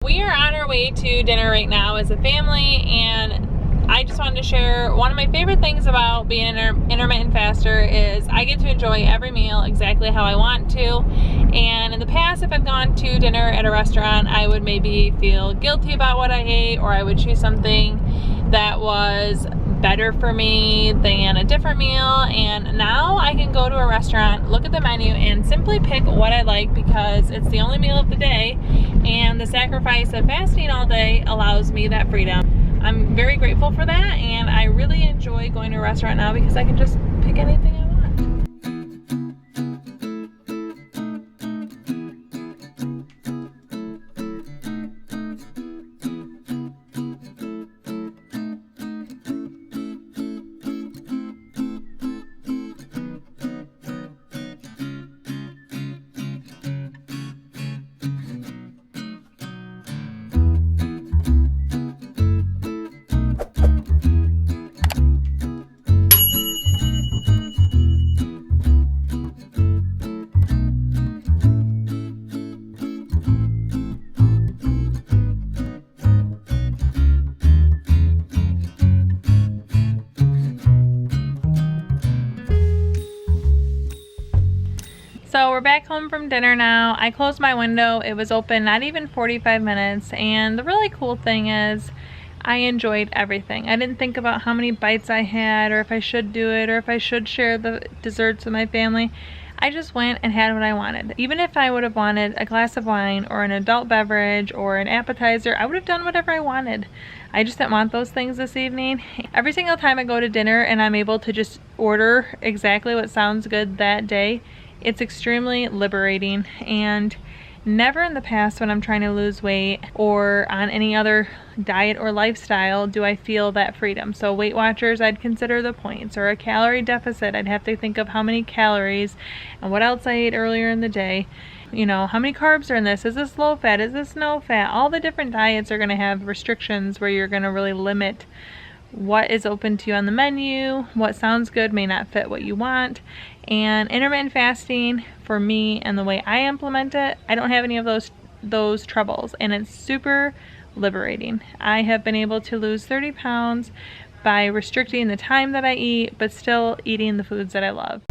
We are on our way to dinner right now as a family, and I just wanted to share one of my favorite things about being an intermittent faster is I get to enjoy every meal exactly how I want to. And in the past, if I've gone to dinner at a restaurant, I would maybe feel guilty about what I ate, or I would choose something that was better for me than a different meal. And now I can go to a restaurant, look at the menu, and simply pick what I like because it's the only meal of the day, and the sacrifice of fasting all day allows me that freedom. I'm very grateful for that, and I really enjoy going to a restaurant now because I can just pick anything I want. So we're back home from dinner now. I closed my window. It was open not even 45 minutes. And the really cool thing is I enjoyed everything. I didn't think about how many bites I had, or if I should do it, or if I should share the desserts with my family. I just went and had what I wanted. Even if I would have wanted a glass of wine or an adult beverage or an appetizer, I would have done whatever I wanted. I just didn't want those things this evening. Every single time I go to dinner and I'm able to just order exactly what sounds good that day, it's extremely liberating. And never in the past when I'm trying to lose weight or on any other diet or lifestyle do I feel that freedom. So Weight Watchers, I'd consider the points, or a calorie deficit, I'd have to think of how many calories and what else I ate earlier in the day. You know, how many carbs are in this? Is this low fat? Is this no fat? All the different diets are going to have restrictions where you're going to really limit what is open to you on the menu. What sounds good may not fit what you want. And intermittent fasting, for me and the way I implement it, I don't have any of those troubles, and it's super liberating. I have been able to lose 30 pounds by restricting the time that I eat, but still eating the foods that I love.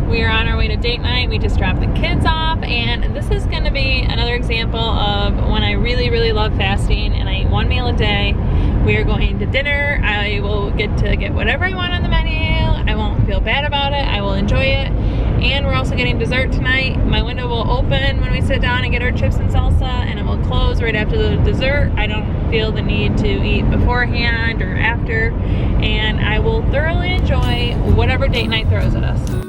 We are on our way to date night. We just dropped the kids off, and this is going to be another example of when I really love fasting and I eat one meal a day. We are going to dinner. I will get whatever I want on the menu. I won't feel bad about it. I will enjoy it. And we're also getting dessert tonight. My window will open when we sit down and get our chips and salsa, and it will close right after the dessert. I don't feel the need to eat beforehand or after, and I will thoroughly enjoy whatever date night throws at us.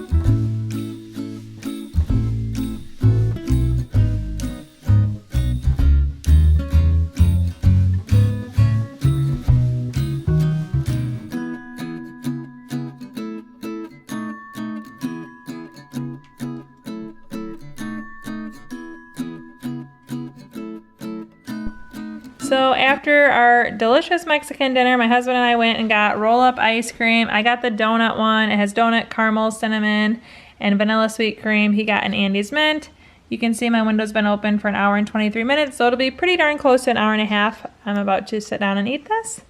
So after our delicious Mexican dinner, my husband and I went and got roll-up ice cream. I got the donut one. It has donut, caramel, cinnamon, and vanilla sweet cream. He got an Andes Mint. You can see my window's been open for an hour and 23 minutes, so it'll be pretty darn close to an hour and a half. I'm about to sit down and eat this.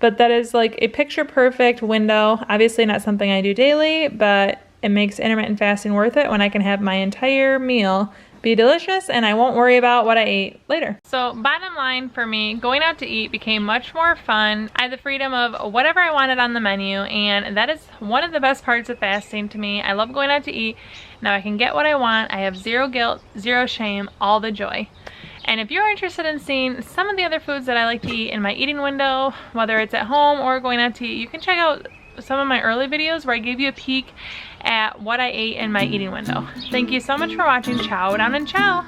But that is like a picture-perfect window. Obviously not something I do daily, but it makes intermittent fasting worth it when I can have my entire meal be delicious and I won't worry about what I ate later. So bottom line for me, going out to eat became much more fun. I had the freedom of whatever I wanted on the menu, and that is one of the best parts of fasting to me. I love going out to eat. Now I can get what I want. I have zero guilt, zero shame, all the joy. And if you're interested in seeing some of the other foods that I like to eat in my eating window, whether it's at home or going out to eat, you can check out some of my early videos where I gave you a peek at what I ate in my eating window. Thank you so much for watching. Ciao down and ciao.